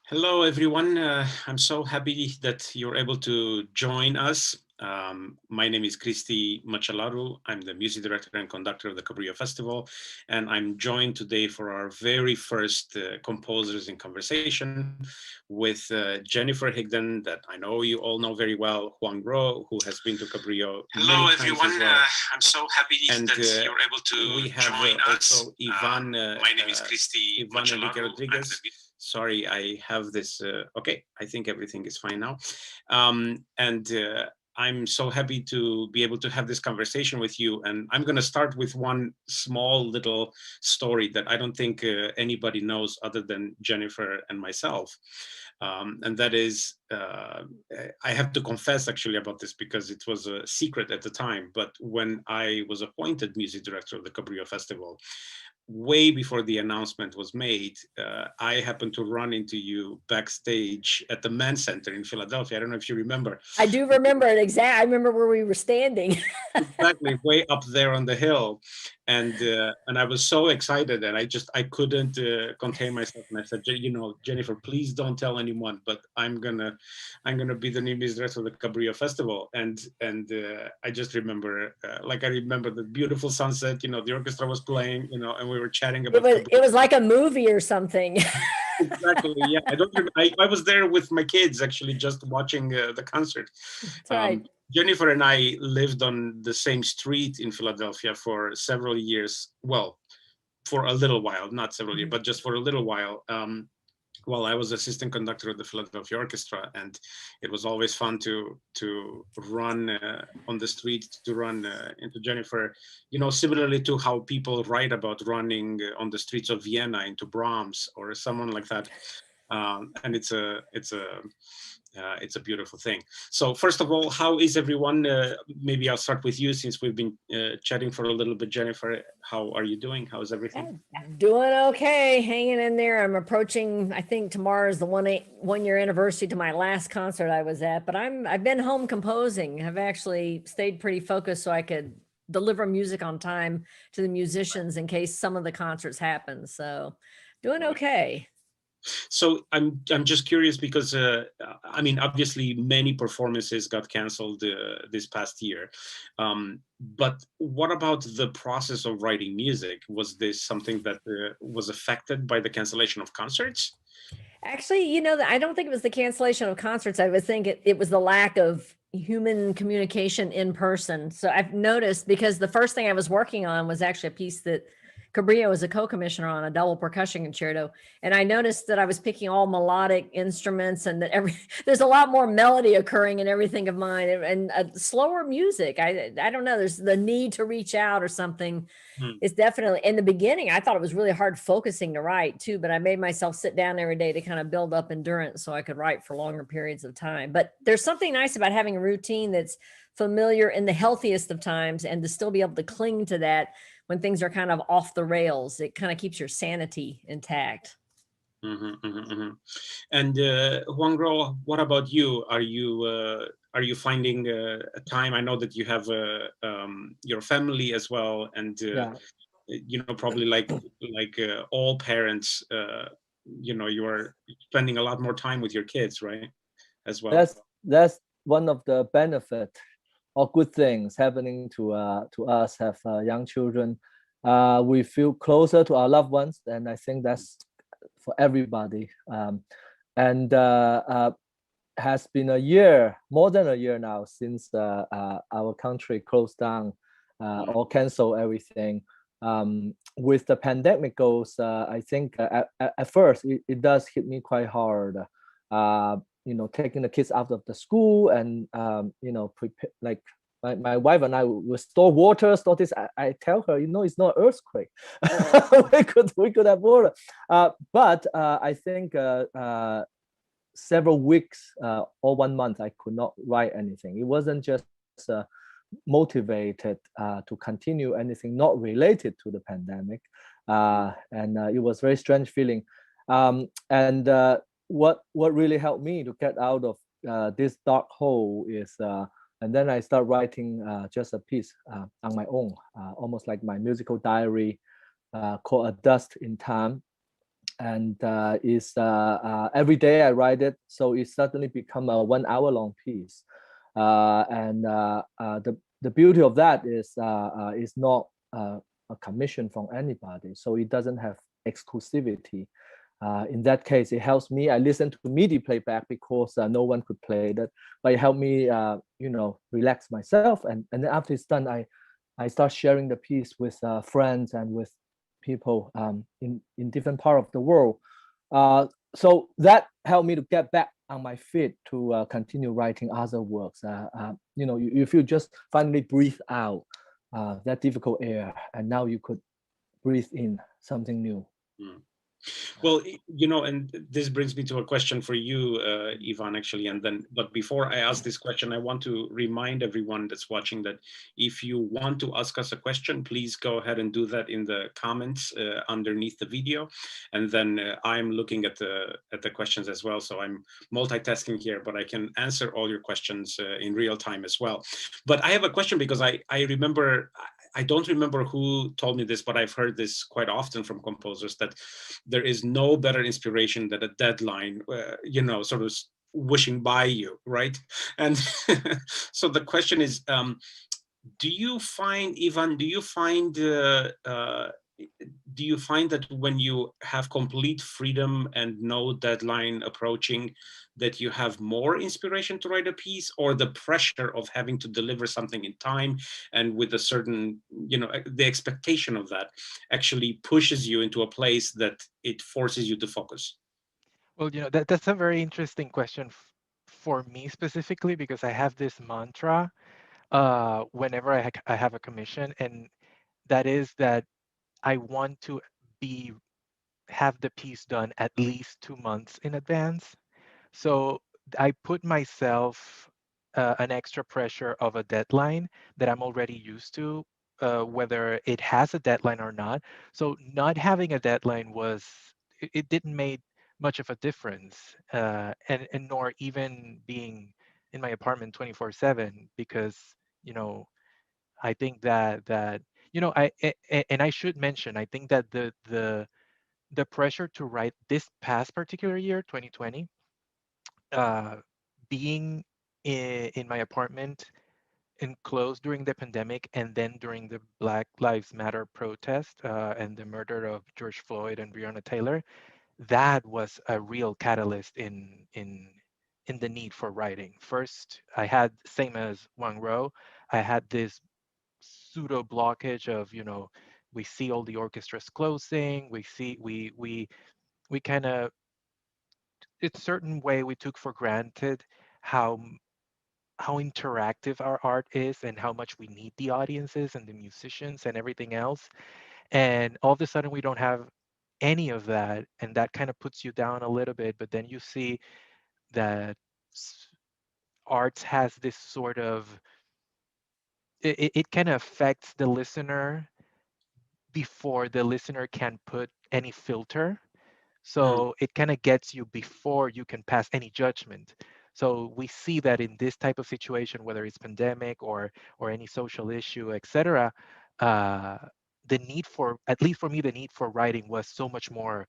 Hello, everyone. I'm so happy that you're able to join us. My name is Cristi Machalaru. I'm the music director and conductor of the Cabrillo Festival, and I'm joined today for our very first Composers in Conversation with Jennifer Higdon, that I know you all know very well, Juan Gro, who has been to Cabrillo Hello, many times everyone. as well. I'm so happy And that you're able to we have join us. also Ivan, My name is Cristi Ivan Enrique Machalaru. Rodriguez. Sorry, I have this. Okay, I think everything is fine now. And I'm so happy to be able to have this conversation with you. And I'm going to start with one small little story that I don't think anybody knows other than Jennifer and myself. And that is, I have to confess actually about this because it was a secret at the time. But when I was appointed music director of the Cabrillo Festival, way before the announcement was made, I happened to run into you backstage at the Mann Center in Philadelphia. I don't know if you remember. I do remember it exactly. I remember where we were standing. Exactly, way up there on the hill, and I was so excited, and I couldn't contain myself, and I said, Jennifer, please don't tell anyone, but I'm gonna be the new music director of the Cabrillo Festival, and I just remember, like I remember the beautiful sunset, the orchestra was playing, and we were chatting about it was like a movie or something. Exactly. Yeah, I don't. I was there with my kids actually, just watching the concert. That's right. Jennifer and I lived on the same street in Philadelphia for several years. Well, for a little while, not several years, but just for a little while I was assistant conductor of the Philadelphia Orchestra, and it was always fun to run on the street, to run into Jennifer. Similarly to how people write about running on the streets of Vienna into Brahms or someone like that. And it's a beautiful thing. So first of all, how is everyone? Maybe I'll start with you since we've been chatting for a little bit. Jennifer, how are you doing? How is everything? Doing okay, hanging in there. I'm approaching, I think tomorrow is the 1 year anniversary to my last concert I was at, but I've been home composing. I've actually stayed pretty focused so I could deliver music on time to the musicians in case some of the concerts happen. So doing okay. So I'm just curious because I mean, obviously many performances got canceled this past year, but what about the process of writing music? Was this something that was affected by the cancellation of concerts? Actually, I don't think it was the cancellation of concerts. I would think it was the lack of human communication in person. So I've noticed, because the first thing I was working on was actually a piece that Cabrillo was a co-commissioner on, a double percussion concerto. And I noticed that I was picking all melodic instruments, and that there's a lot more melody occurring in everything of mine, and slower music. I don't know, there's the need to reach out or something. It's definitely, in the beginning, I thought it was really hard focusing to write too, but I made myself sit down every day to kind of build up endurance so I could write for longer periods of time. But there's something nice about having a routine that's familiar in the healthiest of times, and to still be able to cling to that when things are kind of off the rails. It kind of keeps your sanity intact. And Juan Gro, what about you? Are you finding a time? I know that you have your family as well, and probably like all parents, you are spending a lot more time with your kids, right? As well. That's one of the benefit or good things happening to us have young children. We feel closer to our loved ones, and I think that's for everybody. And has been a year, more than a year now, since our country closed down or canceled everything. With the pandemic goes, I think at first it does hit me quite hard. Taking the kids out of the school and prepare, like my wife and I will store water, store this. I tell her, it's not earthquake. we could have water. But I think several weeks or 1 month, I could not write anything. It wasn't just motivated to continue anything not related to the pandemic. And it was very strange feeling. And what really helped me to get out of this dark hole is, and then I start writing just a piece on my own, almost like my musical diary, called A Dust in Time. and every day I write it, so it suddenly become a 1 hour long piece. The beauty of that is not a commission from anybody, so it doesn't have exclusivity. In that case, it helps me. I listen to MIDI playback because no one could play that, but it helped me, relax myself. And then after it's done, I start sharing the piece with friends and with people in different part of the world. So that helped me to get back on my feet to continue writing other works. You feel just finally breathe out that difficult air, and now you could breathe in something new. Mm. Well, and this brings me to a question for you, Ivan, actually. But before I ask this question, I want to remind everyone that's watching that if you want to ask us a question, please go ahead and do that in the comments underneath the video. And then I'm looking at the questions as well. So I'm multitasking here, but I can answer all your questions in real time as well. But I have a question because I remember, I don't remember who told me this, but I've heard this quite often from composers, that there is no better inspiration than a deadline, sort of wishing by you, right? And so the question is, do you find that when you have complete freedom and no deadline approaching, that you have more inspiration to write a piece, or the pressure of having to deliver something in time and with a certain, the expectation of that actually pushes you into a place that it forces you to focus? Well, that's a very interesting question for me specifically, because I have this mantra whenever I have a commission, and that is that I want to have the piece done at least 2 months in advance. So I put myself an extra pressure of a deadline that I'm already used to, whether it has a deadline or not. So not having a deadline it didn't make much of a difference, and nor even being in my apartment 24/7, because I think that and I should mention, I think that the pressure to write this past particular year, 2020, being in my apartment enclosed during the pandemic, and then during the Black Lives Matter protest and the murder of George Floyd and Breonna Taylor, that was a real catalyst in the need for writing. First, I had, same as Wang Ro, I had this pseudo blockage of, we see all the orchestras closing, we kind of, it's certain way we took for granted how interactive our art is, and how much we need the audiences and the musicians and everything else. And all of a sudden we don't have any of that, and that kind of puts you down a little bit. But then you see that arts has this sort of, it kind of affects the listener before the listener can put any filter. So it kind of gets you before you can pass any judgment. So we see that in this type of situation, whether it's pandemic or any social issue, etc., the need for, at least for me, the need for writing was so much more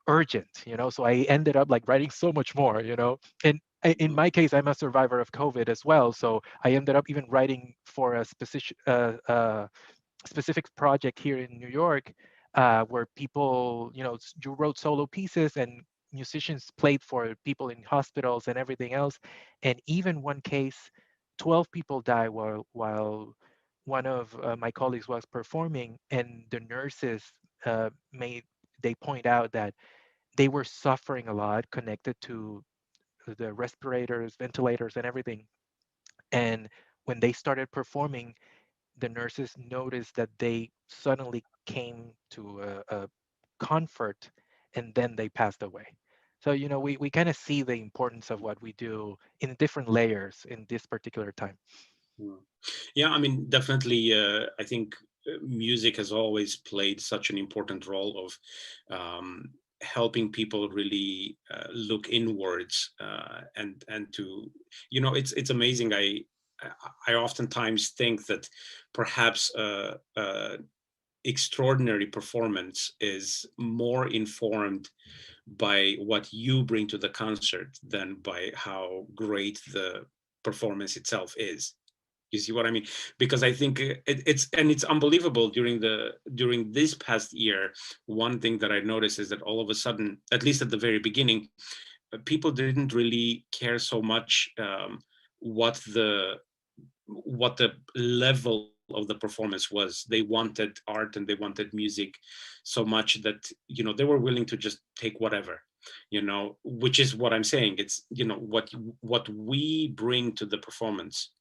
urgent. So I ended up like writing so much more. And in my case, I'm a survivor of COVID as well. So I ended up even writing for a specific project here in New York, where people, you wrote solo pieces and musicians played for people in hospitals and everything else. And even one case, 12 people died while one of my colleagues was performing, and the nurses they point out that they were suffering a lot connected to the respirators, ventilators, and everything. And when they started performing, the nurses noticed that they suddenly came to a comfort, and then they passed away. So, we kind of see the importance of what we do in different layers in this particular time. Yeah, I mean, definitely, I think music has always played such an important role of helping people really look inwards and to, it's amazing. I oftentimes think that perhaps extraordinary performance is more informed by what you bring to the concert than by how great the performance itself is. You see what I mean? Because I think it's unbelievable during this past year. One thing that I noticed is that all of a sudden, at least at the very beginning, people didn't really care so much what the level of the performance was. They wanted art and they wanted music so much that, you know, they were willing to just take whatever, you know, which is what I'm saying. It's, you know, what we bring to the performance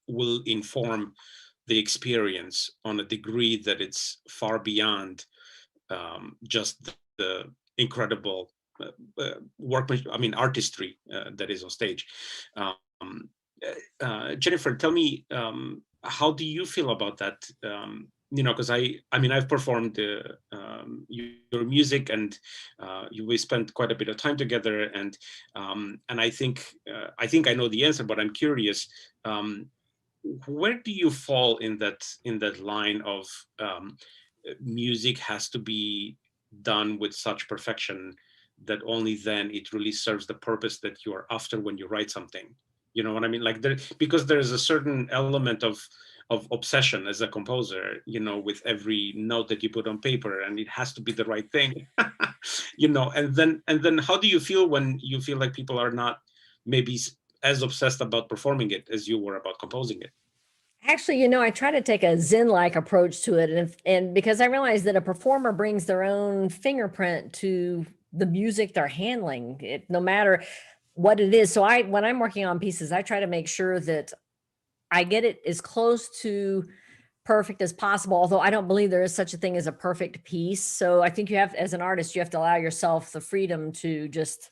will inform the experience on a degree that it's far beyond just the incredible workmanship, I mean, artistry that is on stage. Jennifer, tell me, how do you feel about that? You know, because I mean, I've performed your music, and we spent quite a bit of time together, and I think I know the answer, but I'm curious. Where do you fall in that line of music has to be done with such perfection that only then it really serves the purpose that you are after when you write something? You know what I mean? Like because there's a certain element of obsession as a composer, you know, with every note that you put on paper, and it has to be the right thing, you know. And then how do you feel when you feel like people are not maybe as obsessed about performing it as you were about composing it? Actually, you know, I try to take a Zen-like approach to it, and because I realize that a performer brings their own fingerprint to the music they're handling, no matter what it is. So when I'm working on pieces, I try to make sure that I get it as close to perfect as possible, although I don't believe there is such a thing as a perfect piece. So I think you have, as an artist, you have to allow yourself the freedom to just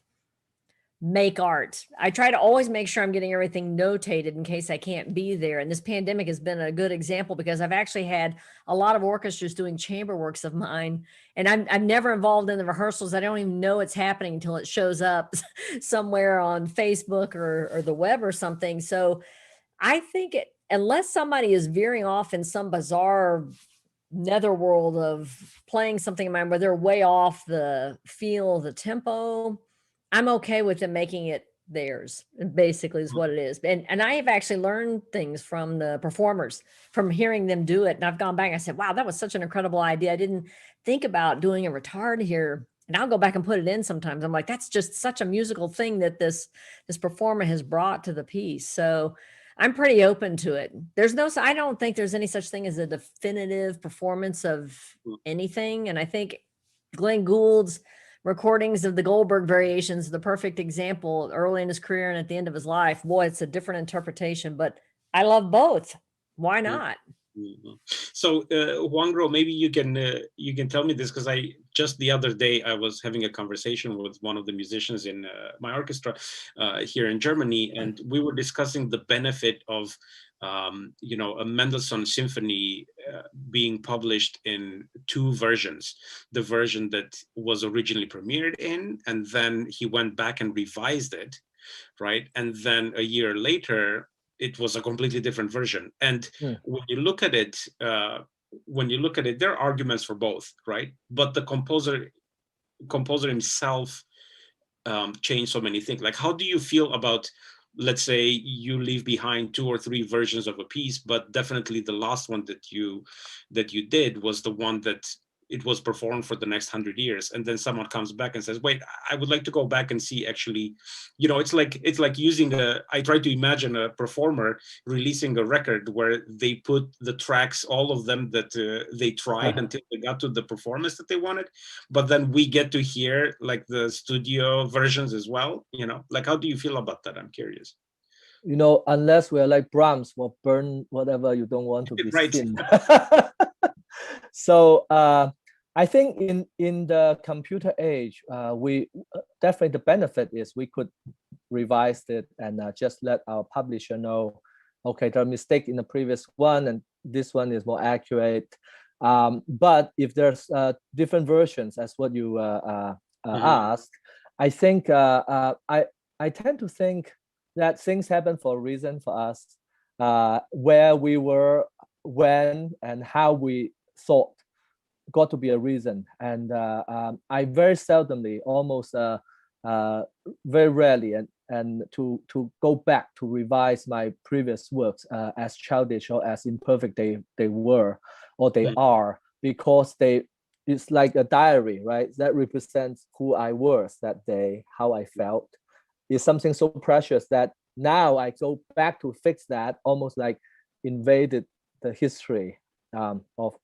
make art. I try to always make sure I'm getting everything notated in case I can't be there. And this pandemic has been a good example, because I've actually had a lot of orchestras doing chamber works of mine, and I'm never involved in the rehearsals. I don't even know it's happening until it shows up somewhere on Facebook or the web or something. So I think unless somebody is veering off in some bizarre netherworld of playing something in mind where they're way off the feel, the tempo, I'm okay with them making it theirs, basically is what it is. And I have actually learned things from the performers, from hearing them do it. And I've gone back and I said, wow, that was such an incredible idea. I didn't think about doing a retard here. And I'll go back and put it in sometimes. I'm like, that's just such a musical thing that this performer has brought to the piece. So I'm pretty open to it. I don't think there's any such thing as a definitive performance of anything. And I think Glenn Gould's recordings of the Goldberg variations, the perfect example, early in his career and at the end of his life. Boy, it's a different interpretation, but I love both. Why not? Mm-hmm. So Juan Gro, maybe you can tell me this, because I just the other day I was having a conversation with one of the musicians in my orchestra here in Germany, and we were discussing the benefit of you know, a Mendelssohn symphony being published in two versions: the version that was originally premiered in, and then he went back and revised it, right? And then a year later it was a completely different version. And when you look at it, there are arguments for both, right? But the composer himself changed so many things. Like, how do you feel about, let's say you leave behind 2 or 3 versions of a piece, but definitely the last one that you did was the one that it was performed for the next 100 years, and then someone comes back and says, wait, I would like to go back and see, actually, you know, it's like using I try to imagine a performer releasing a record where they put the tracks, all of them that they tried until they got to the performance that they wanted, but then we get to hear like the studio versions as well, you know. Like, how do you feel about that? I'm curious. You know, unless we're like Brahms, will burn whatever you don't want to be Right. seen. So I think in the computer age, we definitely, the benefit is we could revise it and just let our publisher know, okay, there are mistakes in the previous one and this one is more accurate. But if there's different versions, as what you asked, I think I tend to think that things happen for a reason for us, where we were, when, and how we thought got to be a reason. And I very seldomly, almost very rarely, and to go back to revise my previous works as childish or as imperfect they were or they are, because it's like a diary, right? That represents who I was that day, how I felt. It's something so precious that now I go back to fix that, almost like invaded the history of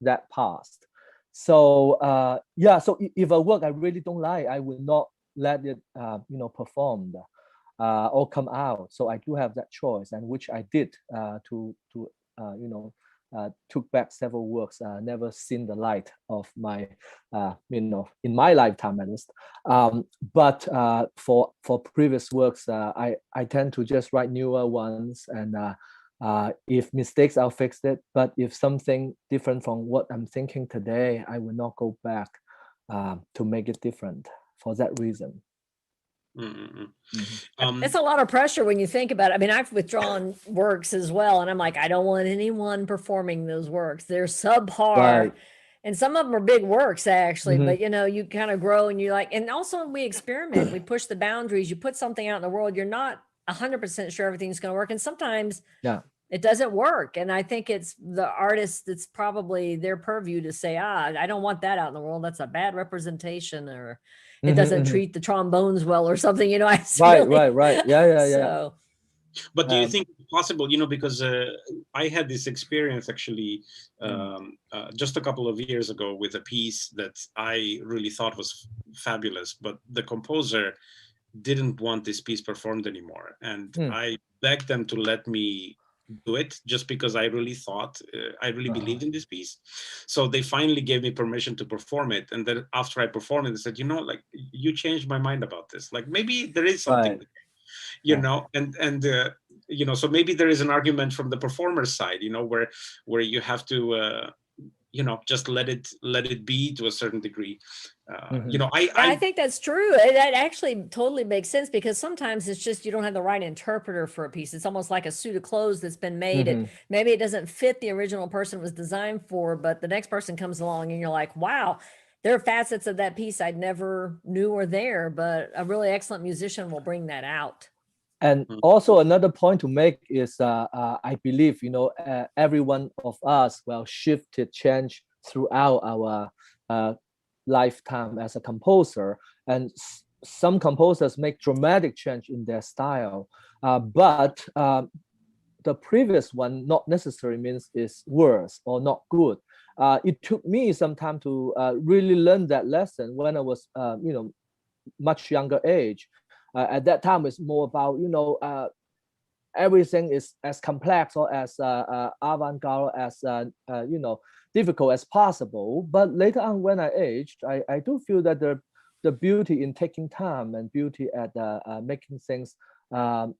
that past. So yeah, so if a work I really don't like, I will not let it performed or come out. So I do have that choice, and which I did to took back several works never seen the light of my in my lifetime at least. But for previous works, I tend to just write newer ones, and if mistakes, I'll fix it. But if something different from what I'm thinking today, I will not go back to make it different for that reason. It's a lot of pressure when you think about it. I mean, I've withdrawn works as well, and I'm like, I don't want anyone performing those works. They're subpar. Right. And some of them are big works actually, but you kind of grow and you like, and also we experiment, we push the boundaries, you put something out in the world, you're not 100% sure everything's going to work. And sometimes it doesn't work. And I think it's the artist, it's probably their purview to say, I don't want that out in the world. That's a bad representation, or it doesn't treat the trombones well or something, Right. Yeah. So, but do you think it's possible, because I had this experience actually just a couple of years ago with a piece that I really thought was fabulous, but the composer didn't want this piece performed anymore. And I begged them to let me do it, just because I really thought, I really believed in this piece. So they finally gave me permission to perform it. And then after I performed it, they said, like, you changed my mind about this. Like, maybe there is something, so maybe there is an argument from the performer's side, where you have to, just let it be to a certain degree. I think that's true. That actually totally makes sense, because sometimes it's just, you don't have the right interpreter for a piece. It's almost like a suit of clothes that's been made, and maybe it doesn't fit the original person it was designed for, but the next person comes along and you're like, wow, there are facets of that piece I never knew were there, but a really excellent musician will bring that out. And also another point to make is, I believe, every one of us shifted, change throughout our lifetime as a composer. And some composers make dramatic change in their style, but the previous one not necessarily means it's worse or not good. It took me some time to really learn that lesson when I was, much younger age. At that time, it's more about, everything is as complex or as avant-garde, as difficult as possible. But later on, when I aged, I do feel that the beauty in taking time and beauty at making things the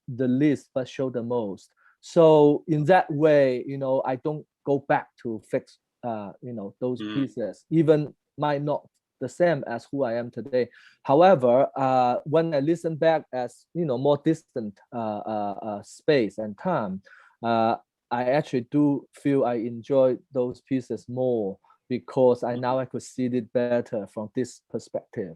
least but show the most. So in that way, I don't go back to fix those pieces, even might not the same as who I am today. However, when I listen back as more distant space and time, I actually do feel I enjoy those pieces more, because I could see it better from this perspective.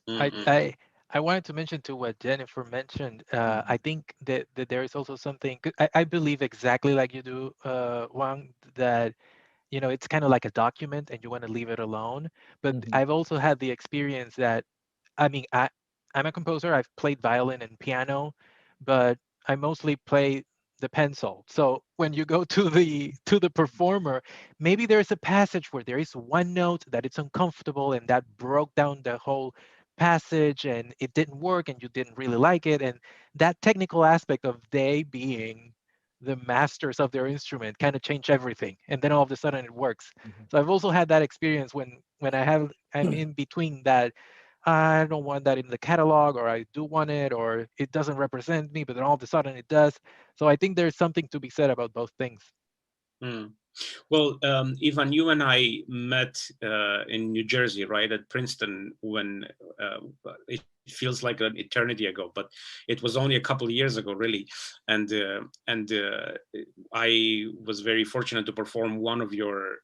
I wanted to mention to what Jennifer mentioned. I think that there is also something. I believe exactly like you do, Wang, that it's kind of like a document and you want to leave it alone. But I've also had the experience that, I'm a composer. I've played violin and piano, but I mostly play the pencil. So when you go to the performer, maybe there's a passage where there is one note that it's uncomfortable and that broke down the whole passage and it didn't work and you didn't really like it. And that technical aspect of they being the masters of their instrument kind of change everything, and then all of a sudden it works. So I've also had that experience when I'm in between that I don't want that in the catalog, or I do want it, or it doesn't represent me, but then all of a sudden it does. So I think there's something to be said about both things. Well, Ivan, you and I met in New Jersey, right, at Princeton, when it feels like an eternity ago, but it was only a couple of years ago, really. And I was very fortunate to perform one of your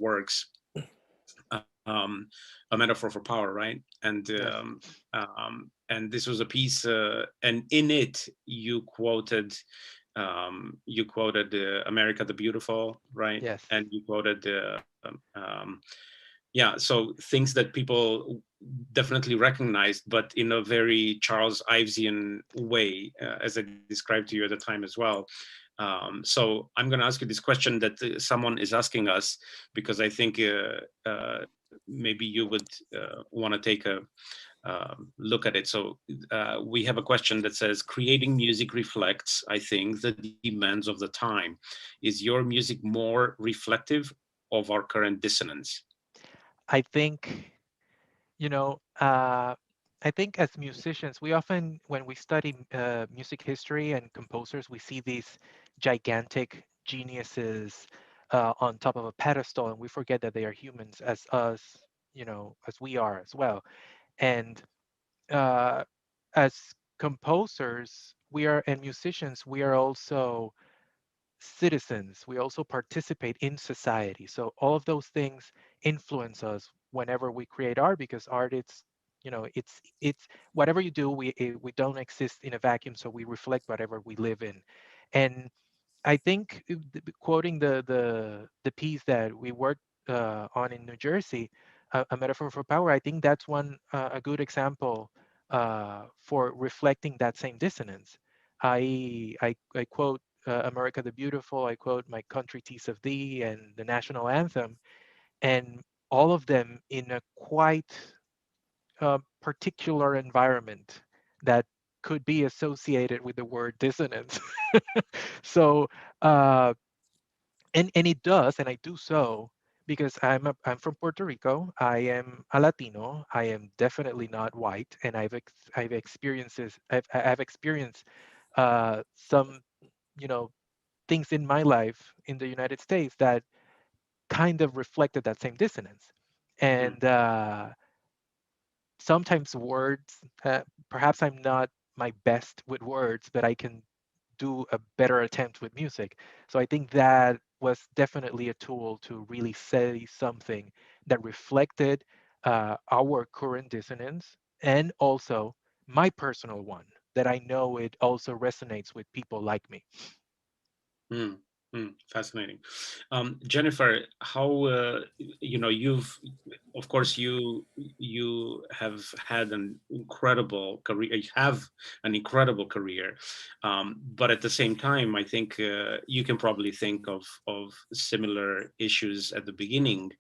works, A Metaphor for Power, right? Yes. And this was a piece, and in it you quoted America the Beautiful, right? Yes. And you quoted yeah, so things that people definitely recognized, but in a very Charles Ivesian way, as I described to you at the time as well. So I'm going to ask you this question that someone is asking us, because I think maybe you would want to take a look at it. So we have a question that says, creating music reflects, I think, the demands of the time. Is your music more reflective of our current dissonance? I think, you know, I think as musicians, we often, when we study music history and composers, we see these gigantic geniuses on top of a pedestal, and we forget that they are humans as us, as we are as well. And uh, as composers, and musicians, we are also citizens. We also participate in society. So all of those things influence us whenever we create art, because art, it's whatever you do, we don't exist in a vacuum, so we reflect whatever we live in. And I think, quoting the piece that we worked on in New Jersey, A Metaphor for Power, I think that's a good example for reflecting that same dissonance. I quote America the Beautiful, I quote My Country 'Tis of Thee, and the national anthem, and all of them in a quite particular environment that could be associated with the word dissonance. So, uh, and it does, and I do so because I'm from Puerto Rico. I am a Latino. I am definitely not white, and I've experienced some, you know things in my life in the United States that kind of reflected that same dissonance. Mm. And sometimes words, perhaps I'm not my best with words, but I can do a better attempt with music. So I think that was definitely a tool to really say something that reflected our current dissonance, and also my personal one, that I know it also resonates with people like me. Mm, fascinating. Jennifer, how you've, of course, you have had an incredible career. You have an incredible career, but at the same time, I think you can probably think of similar issues at the beginning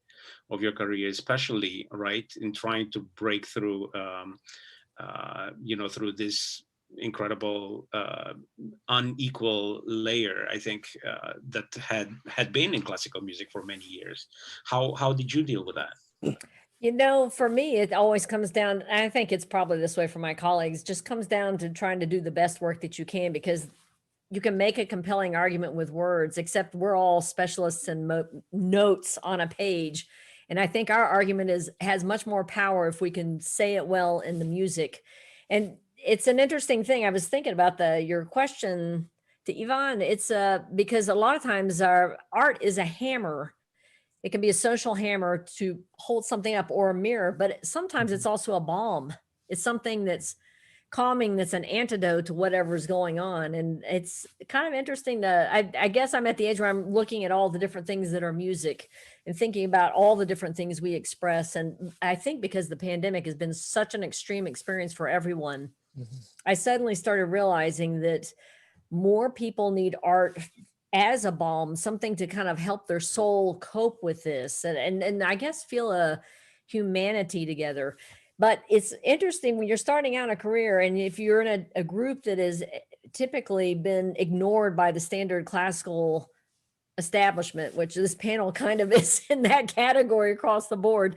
of your career, especially, right, in trying to break through, through this incredible unequal layer, I think, that had been in classical music for many years. How did you deal with that? For me, it always comes down, and I think it's probably this way for my colleagues, just comes down to trying to do the best work that you can, because you can make a compelling argument with words, except we're all specialists in notes on a page. And I think our argument has much more power if we can say it well in the music. And it's an interesting thing. I was thinking about your question to Yvonne. It's because a lot of times our art is a hammer. It can be a social hammer to hold something up, or a mirror, but sometimes it's also a balm. It's something that's calming, that's an antidote to whatever's going on. And it's kind of interesting I guess I'm at the age where I'm looking at all the different things that are music and thinking about all the different things we express. And I think because the pandemic has been such an extreme experience for everyone, I suddenly started realizing that more people need art as a balm, something to kind of help their soul cope with this, and I guess feel a humanity together. But it's interesting when you're starting out a career, and if you're in a group that has typically been ignored by the standard classical establishment, which this panel kind of is in that category across the board.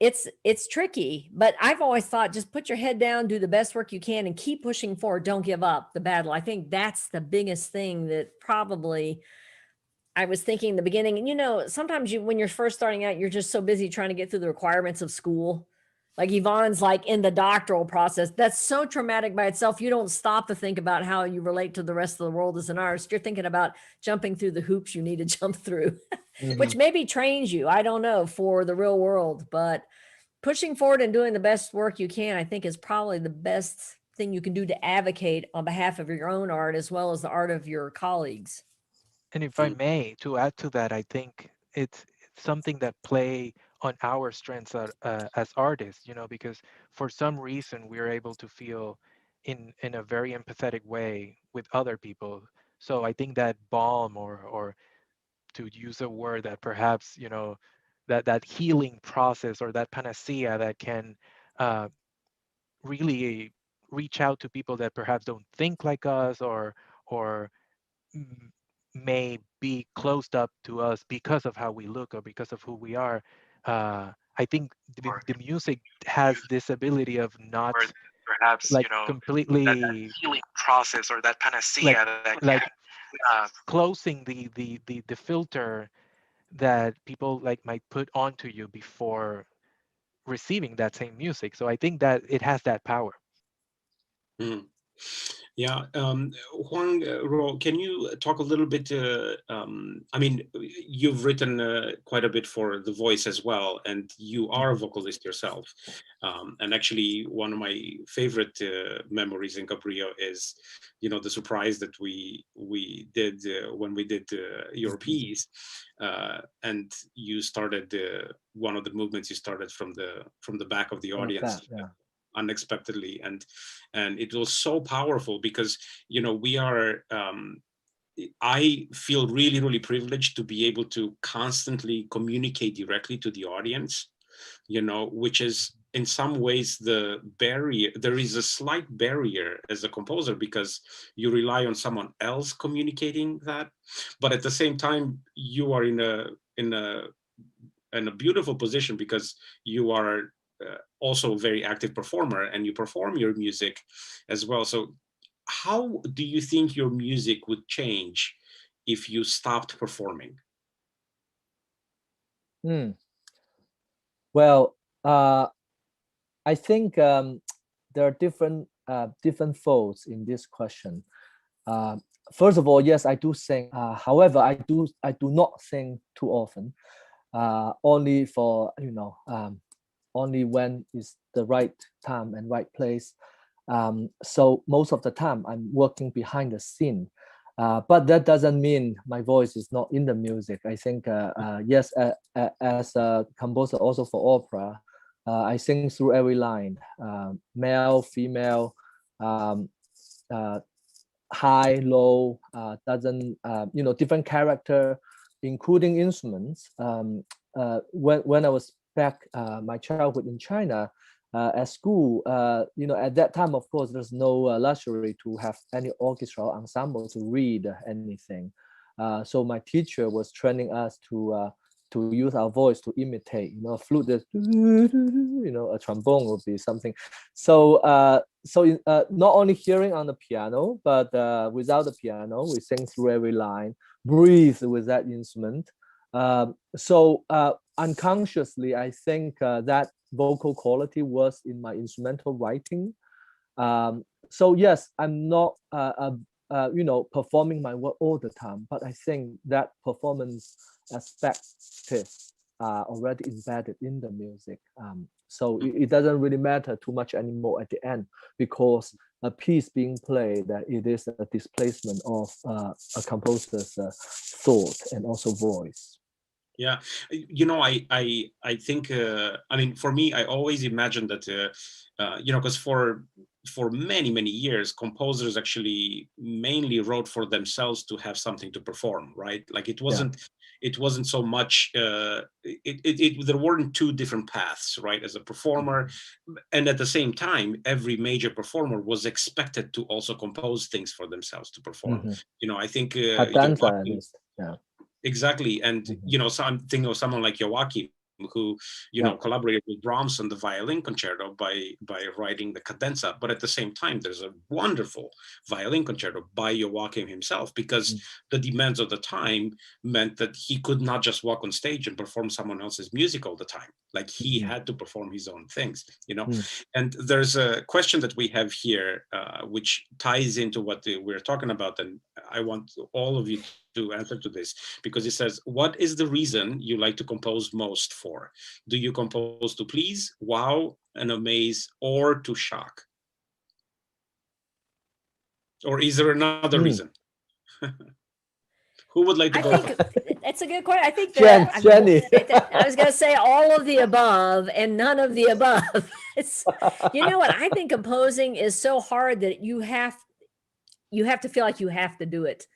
It's tricky, but I've always thought, just put your head down, do the best work you can, and keep pushing forward. Don't give up the battle. I think that's the biggest thing that probably I was thinking in the beginning, and sometimes when you're first starting out, you're just so busy trying to get through the requirements of school. Like Yvonne's like in the doctoral process. That's so traumatic by itself. You don't stop to think about how you relate to the rest of the world as an artist. You're thinking about jumping through the hoops you need to jump through, which maybe trains you, I don't know, for the real world. But pushing forward and doing the best work you can, I think, is probably the best thing you can do to advocate on behalf of your own art as well as the art of your colleagues. And if I may, to add to that, I think it's something that play on our strengths as artists, because for some reason we're able to feel in a very empathetic way with other people. So I think that balm, or to use a word that perhaps, that healing process, or that panacea that can really reach out to people that perhaps don't think like us, or m- may be closed up to us because of how we look or because of who we are. I think the music has this ability of not, Or perhaps, like, that completely, healing process or that panacea like that like uh, closing the filter that people like might put onto you before receiving that same music. So I think that it has that power. Mm. Yeah, Huang Ro, can you talk a little bit? I mean, you've written quite a bit for The Voice as well, and you are a vocalist yourself. And actually, one of my favorite memories in Cabrillo is, the surprise that we did when we did your piece, and you started one of the movements. You started from the back of the Like audience. that, yeah. Unexpectedly, and it was so powerful because we are I feel really, really privileged to be able to constantly communicate directly to the audience, which is in some ways the barrier. There is a slight barrier as a composer because you rely on someone else communicating that, but at the same time you are in a beautiful position because you are also a very active performer and you perform your music as well. So how do you think your music would change if you stopped performing? Well, I think there are different folds in this question. First of all, yes, I do sing. However, I do not sing too often. Only for only when is the right time and right place. So most of the time I'm working behind the scene. But that doesn't mean my voice is not in the music. I think, yes, as a composer also for opera, I sing through every line, male, female, um, high, low, doesn't, different character, including instruments. When I was back my childhood in China, at school, at that time, of course, there's no luxury to have any orchestral ensemble to read anything. So my teacher was training us to use our voice to imitate, a flute, a trombone would be something. So not only hearing on the piano, but without the piano, we sing through every line, breathe with that instrument. So unconsciously, I think that vocal quality was in my instrumental writing. So yes, I'm not performing my work all the time, but I think that performance aspects are already embedded in the music. So it doesn't really matter too much anymore at the end, because a piece being played, that it is a displacement of a composer's thought and also voice. Yeah, I think I mean, for me, I always imagined that because for many years composers actually mainly wrote for themselves to have something to perform, right? Like it wasn't so much there weren't two different paths, right? As a performer, and at the same time every major performer was expected to also compose things for themselves to perform. I think Dancer, at least. Yeah. exactly. And so I'm thinking of someone like Joachim, who, you know, collaborated with Brahms on the violin concerto by writing the cadenza. But at the same time, there's a wonderful violin concerto by Joachim himself, because the demands of the time meant that he could not just walk on stage and perform someone else's music all the time. Like, he had to perform his own things, you know. And there's a question that we have here, which ties into what we're talking about, and I want all of you to answer to this, because it says, what is the reason you like to compose most for? Do you compose to please, wow, and amaze, or to shock? Or is there another reason? Who would like to go first? That's a good question. I think that Jenny. I was going to say all of the above and none of the above. You know what? I think composing is so hard that you have to feel like you have to do it.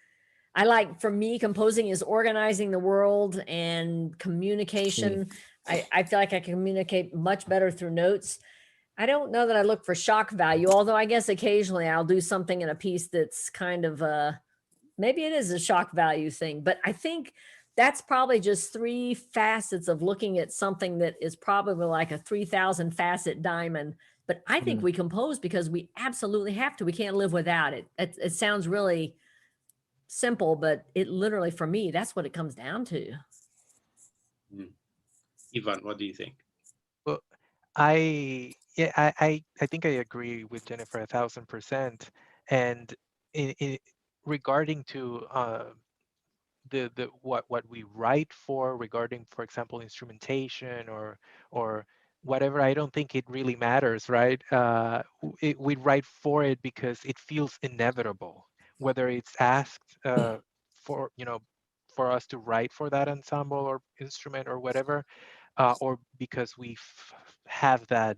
For me, composing is organizing the world and communication. I feel like I communicate much better through notes. I don't know that I look for shock value, although I guess occasionally I'll do something in a piece that's kind of maybe it is a shock value thing, but I think that's probably just 3 facets of looking at something that is probably like a 3,000 facet diamond. But I think we compose because we absolutely have to. We can't live without it. It sounds really simple, but it literally, for me, that's what it comes down to. Ivan, what do you think? Well, I think I agree with Jennifer 1,000%. And regarding to what we write for, regarding, for example, instrumentation or whatever, I don't think it really matters, right? We write for it because it feels inevitable, whether it's asked for, you know, for us to write for that ensemble or instrument or whatever, or because we have that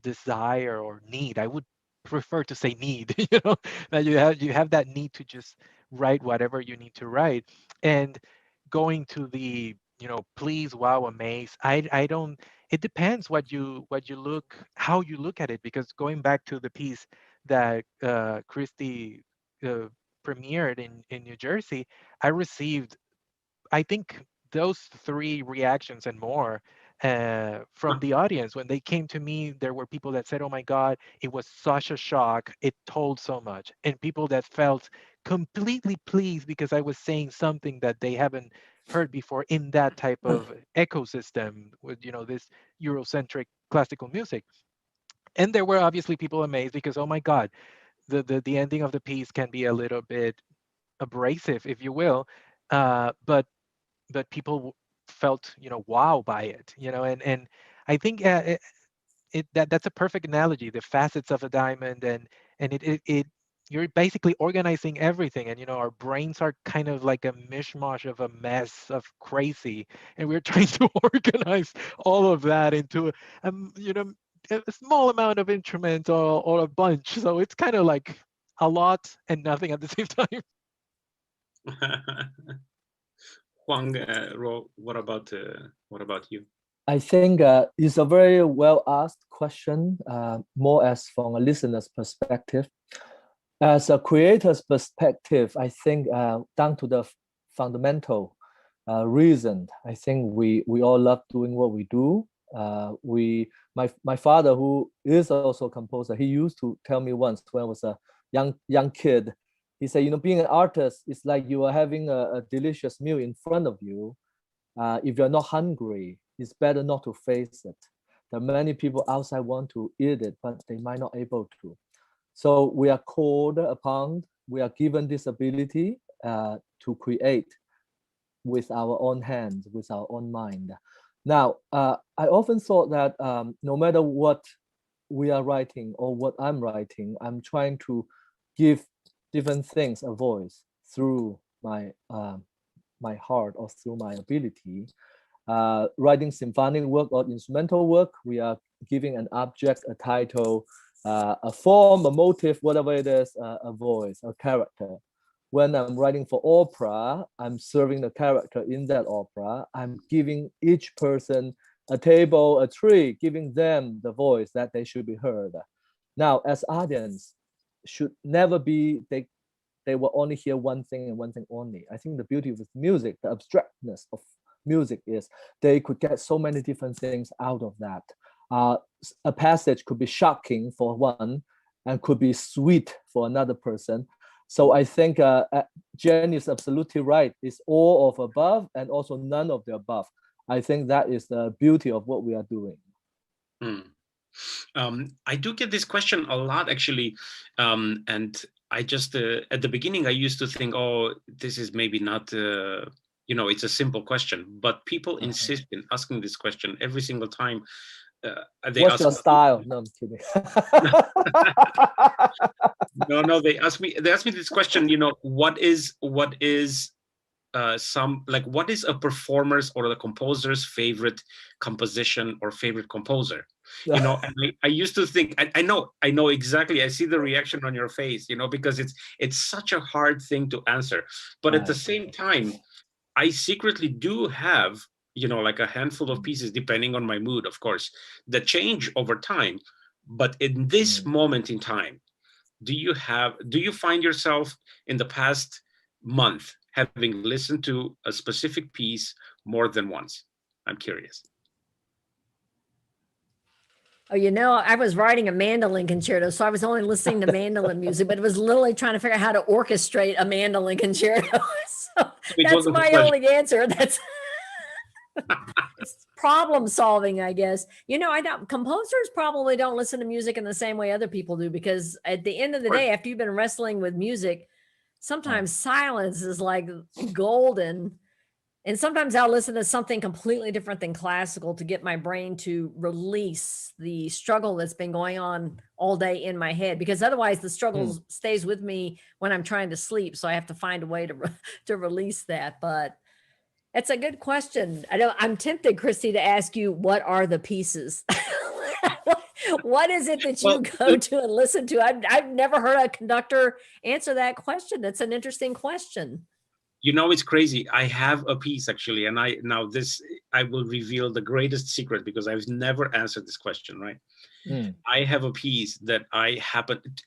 desire or need. I would prefer to say need, you know, that you have that need to just write whatever you need to write. And going to the, you know, please, wow, amaze, I don't, it depends how you look at it, because going back to the piece that Christy premiered in New Jersey, I received, I think, those 3 reactions and more from the audience. When they came to me, there were people that said, oh my God, it was such a shock. It told so much. And people that felt completely pleased because I was saying something that they haven't heard before in that type of ecosystem with, you know, this Eurocentric classical music. And there were obviously people amazed because, oh my God, the ending of the piece can be a little bit abrasive, if you will. But people felt, you know, wow by it, you know. And I think that's a perfect analogy, the facets of a diamond. And it you're basically organizing everything. And, you know, our brains are kind of like a mishmash of a mess of crazy, and we're trying to organize all of that into you know, a small amount of instruments or a bunch. So it's kind of like a lot and nothing at the same time. Huang, what about you? I think it's a very well asked question, more as from a listener's perspective. As a creator's perspective, I think down to the fundamental reason, I think we all love doing what we do. My father, who is also a composer, he used to tell me once when I was a young kid, he said, you know, being an artist is like you are having a delicious meal in front of you. If you're not hungry, it's better not to face it. There are many people outside want to eat it, but they might not able to. So we are called upon, we are given this ability to create with our own hands, with our own mind. Now, I often thought that no matter what we are writing or what I'm writing, I'm trying to give different things a voice through my my heart or through my ability. Writing symphonic work or instrumental work, we are giving an object, a title, a form, a motive, whatever it is, a voice, a character. When I'm writing for opera, I'm serving the character in that opera. I'm giving each person a table, a tree, giving them the voice that they should be heard. Now, as audience, should never be, they will only hear one thing and one thing only. I think the beauty with music, the abstractness of music is, they could get so many different things out of that. A passage could be shocking for one and could be sweet for another person. So I think Jen is absolutely right. It's all of above and also none of the above. I think that is the beauty of what we are doing. I do get this question a lot, actually. And I just, at the beginning, I used to think, oh, this is maybe not, it's a simple question. But people insist in asking this question every single time. What's your style? No, I'm kidding. No, they ask me this question, what is what is a performer's or the composer's favorite composition or favorite composer? And I used to think, I know exactly, I see the reaction on your face, because it's such a hard thing to answer. But at the same time, I secretly do have, like a handful of pieces, depending on my mood, of course, that change over time. But in this moment in time, do you find yourself in the past month having listened to a specific piece more than once? I'm curious. Oh, I was writing a mandolin concerto, so I was only listening to mandolin music, but it was literally trying to figure out how to orchestrate a mandolin concerto. So that's my only answer. That's problem solving, I guess. Composers probably don't listen to music in the same way other people do, because at the end of the day, after you've been wrestling with music, sometimes silence is like golden. And sometimes I'll listen to something completely different than classical to get my brain to release the struggle that's been going on all day in my head, because otherwise the struggle stays with me when I'm trying to sleep. So I have to find a way to release that. But it's a good question. I'm tempted, Christy, to ask you, what are the pieces? What is it that you go to and listen to? I've never heard a conductor answer that question. That's an interesting question. It's crazy. I have a piece, actually, and I will reveal the greatest secret, because I've never answered this question, right? I have a piece that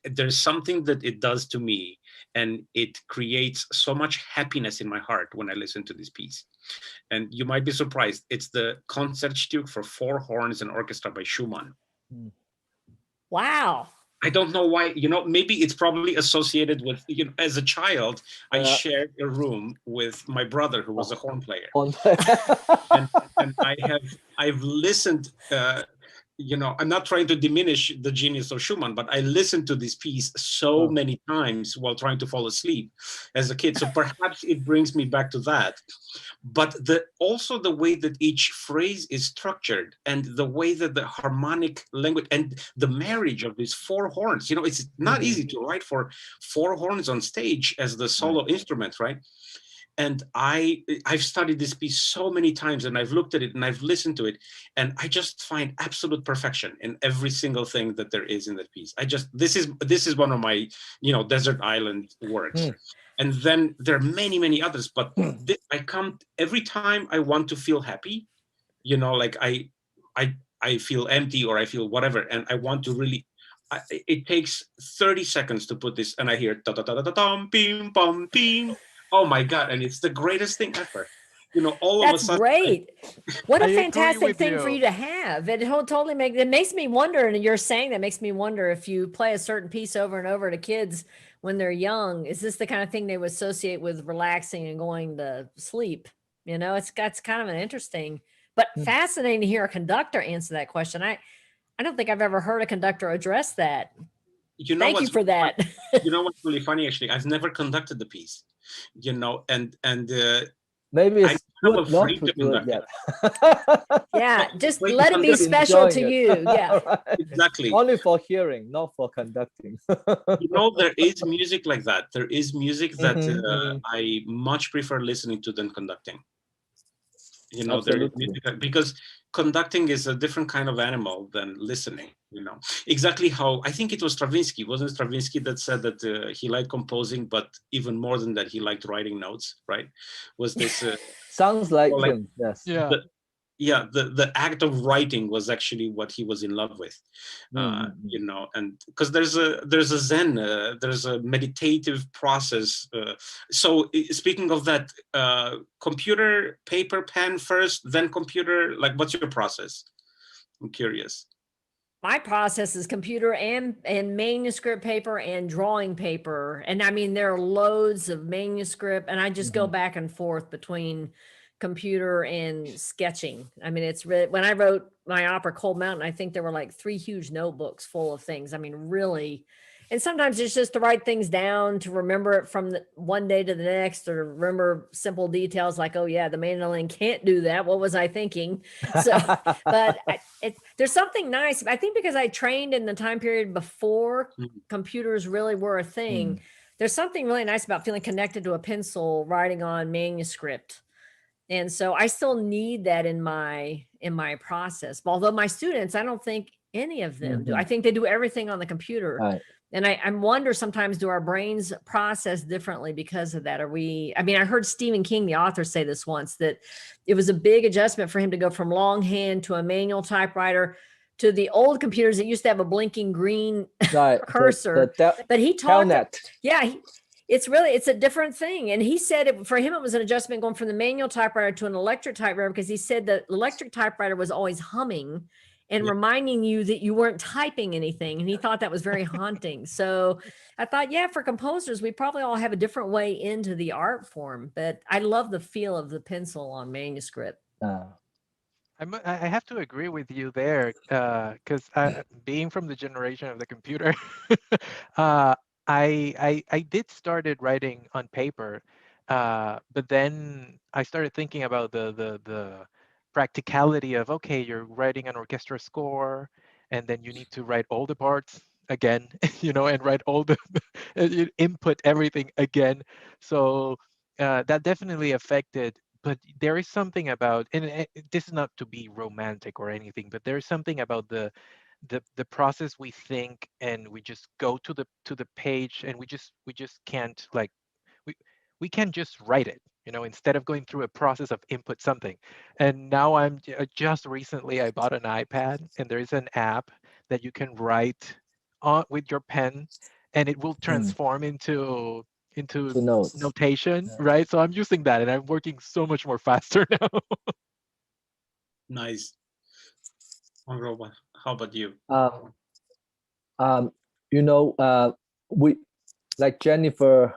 there's something that it does to me, and it creates so much happiness in my heart when I listen to this piece. And you might be surprised. It's the Concerto for 4 horns and orchestra by Schumann. Wow. I don't know why, maybe it's probably associated with, as a child, I shared a room with my brother, who was a horn player. and I've listened, I'm not trying to diminish the genius of Schumann, but I listened to this piece so many times while trying to fall asleep as a kid. So perhaps it brings me back to that. But also the way that each phrase is structured, and the way that the harmonic language and the marriage of these 4 horns, it's not easy to write for 4 horns on stage as the solo instrument, right? And I've studied this piece so many times, and I've looked at it and I've listened to it, and I just find absolute perfection in every single thing that there is in that piece. This is one of my, desert island works. And then there are many, many others, but I come every time I want to feel happy, like I feel empty, or I feel whatever, and I want to really, it takes 30 seconds to put this, and I hear da-da-da-da-da-dum, bim, bum, bim. Oh my God, and it's the greatest thing ever. All of a sudden. That's great. What a fantastic thing for you to have. It makes me wonder, and you're saying that makes me wonder, if you play a certain piece over and over to kids when they're young, is this the kind of thing they would associate with relaxing and going to sleep? It's kind of an interesting, but fascinating to hear a conductor answer that question. I don't think I've ever heard a conductor address that. Thank you for that. What's really funny, actually? I've never conducted the piece. And maybe it's good not to do it yet. Yeah, just let it be special to you. Yeah, right. Exactly. Only for hearing, not for conducting. There is music like that. There is music that I much prefer listening to than conducting. There is music, because conducting is a different kind of animal than listening. Exactly how I think it was Stravinsky. Wasn't Stravinsky that said that he liked composing, but even more than that, he liked writing notes, right? Was this sounds like him? Yes. Yeah. yeah, the act of writing was actually what he was in love with, you know, and because there's a Zen, there's a meditative process. So speaking of that, computer, paper, pen first, then computer. Like, what's your process? I'm curious. My process is computer and manuscript paper and drawing paper. And I mean, there are loads of manuscript, and I just go back and forth between computer and sketching. I mean, it's really, when I wrote my opera Cold Mountain, I think there were like 3 huge notebooks full of things. I mean, really. And sometimes it's just to write things down, to remember it from one day to the next, or remember simple details like, oh yeah, the mandolin can't do that. What was I thinking? So, but there's something nice. I think because I trained in the time period before computers really were a thing, there's something really nice about feeling connected to a pencil, writing on manuscript. And so I still need that in my process. Although my students, I don't think any of them do. I think they do everything on the computer. Right. And I wonder sometimes, do our brains process differently because of that? I mean, I heard Stephen King, the author, say this once, that it was a big adjustment for him to go from longhand to a manual typewriter to the old computers that used to have a blinking green cursor. But he taught that, it's a different thing. And he said for him, it was an adjustment going from the manual typewriter to an electric typewriter, because he said the electric typewriter was always humming and reminding you that you weren't typing anything. And he thought that was very haunting. So I thought, yeah, for composers, we probably all have a different way into the art form, but I love the feel of the pencil on manuscript. I have to agree with you there, because being from the generation of the computer, I did started writing on paper, but then I started thinking about the practicality of, okay, you're writing an orchestra score, and then you need to write all the parts again, you know, and write all the input everything again. So that definitely affected. But there is something about, and this is not to be romantic or anything, but there's something about the process. We think and we just go to the page, and we just can't, like, we can just write it, you know, instead of going through a process of input something. And now just recently I bought an iPad, and there is an app that you can write on with your pen, and it will transform into notation, right? So I'm using that, and I'm working so much more faster now. Nice. How about you? You know, we, like Jennifer,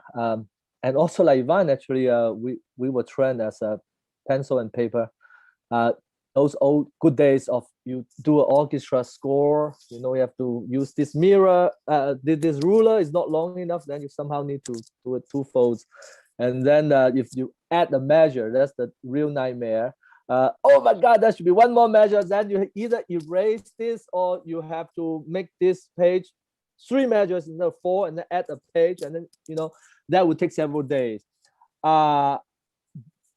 and also like Ivan, actually, we were trained as a pencil and paper. Those old good days of you do an orchestra score, you know, you have to use this mirror, this ruler is not long enough, then you somehow need to do it 2 folds. And then if you add a measure, that's the real nightmare. Oh my God, there should be 1 more measure. Then you either erase this, or you have to make this page 3 measures instead of 4, and then add a page, and then, you know, that would take several days.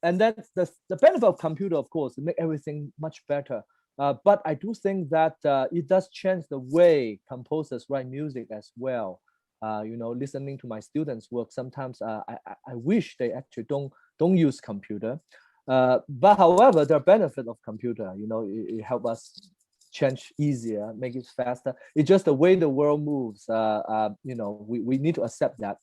And then the benefit of computer, of course, to make everything much better. But I do think that it does change the way composers write music as well. You know, listening to my students' work, sometimes I wish they actually don't use computer. But however, the benefit of computer, you know, it helps us change easier, make it faster. It's just the way the world moves. You know, we need to accept that.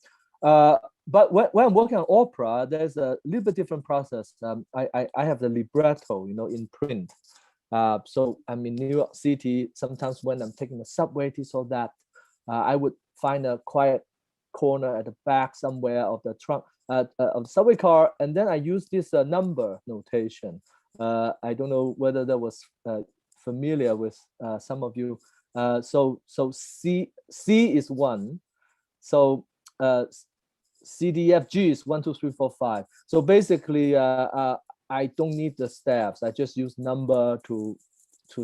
But when I'm working on opera, there's a little bit different process. I have the libretto, you know, in print. So I'm in New York City. Sometimes when I'm taking the subway, so that I would find a quiet corner at the back somewhere of the trunk of the subway car, and then I use this number notation. I don't know whether that was familiar with some of you. So C is 1. So C, D, F, G is 1, 2, 3, 4, 5. So basically, I don't need the steps. I just use number to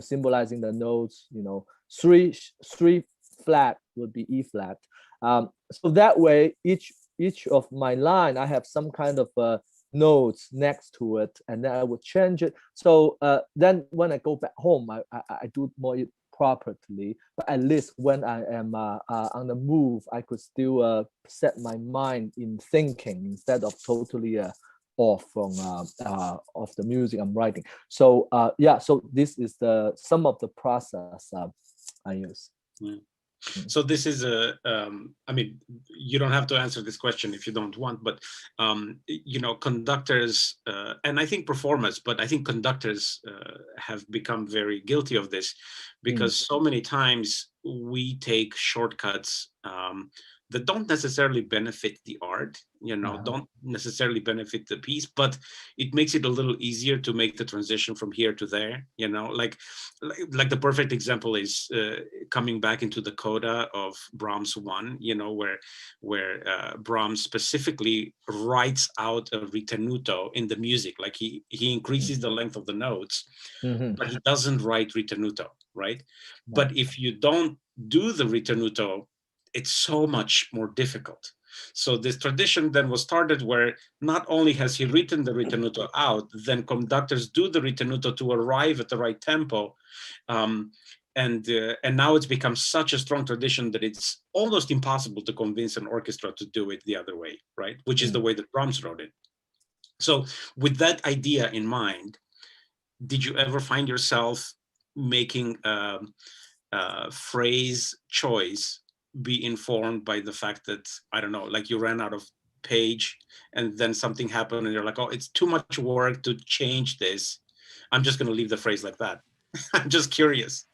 symbolizing the notes. You know, 3 flat would be E flat. So that way, each of my line, I have some kind of notes next to it, and then I would change it. So then when I go back home, I do more properly. But at least when I am on the move, I could still set my mind in thinking instead of totally off from of the music I'm writing. So yeah, so this is some of the process I use. Mm. So this is I mean, you don't have to answer this question if you don't want, but you know, conductors and I think performers, but I think conductors have become very guilty of this, because so many times we take shortcuts that don't necessarily benefit the art, you know, don't necessarily benefit the piece, but it makes it a little easier to make the transition from here to there, you know, like the perfect example is coming back into the coda of Brahms 1, you know, where Brahms specifically writes out a ritenuto in the music, like he increases the length of the notes, but he doesn't write ritenuto, right? But if you don't do the ritenuto, it's so much more difficult. So this tradition then was started where not only has he written the ritenuto out, then conductors do the ritenuto to arrive at the right tempo. And now it's become such a strong tradition that it's almost impossible to convince an orchestra to do it the other way, right? Which is the way that Brahms wrote it. So with that idea in mind, did you ever find yourself making phrase choice be informed by the fact that, I don't know, like you ran out of page and then something happened and you're like, oh, it's too much work to change this, I'm just going to leave the phrase like that? I'm just curious.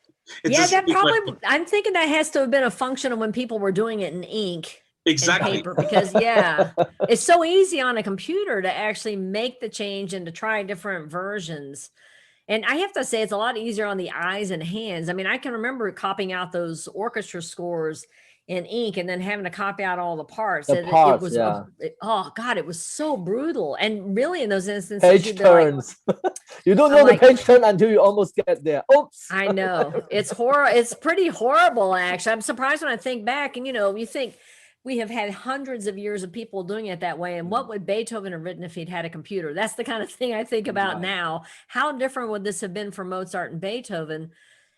Yeah, that probably, I'm thinking that has to have been a function of when people were doing it in ink. Exactly. And paper, because yeah, it's so easy on a computer to actually make the change and to try different versions. And I have to say, it's a lot easier on the eyes and hands. I mean, I can remember copying out those orchestra scores in ink and then having to copy out all the parts. The And parts, it was, yeah. oh God, it was so brutal. And really in those instances, Page you'd be like, turns. You don't know the page turn until you almost get there. Oops. I know. It's horrible. It's pretty horrible, actually. I'm surprised when I think back, and you know, you think we have had hundreds of years of people doing it that way. And what would Beethoven have written if he'd had a computer? That's the kind of thing I think about now. How different would this have been for Mozart and Beethoven?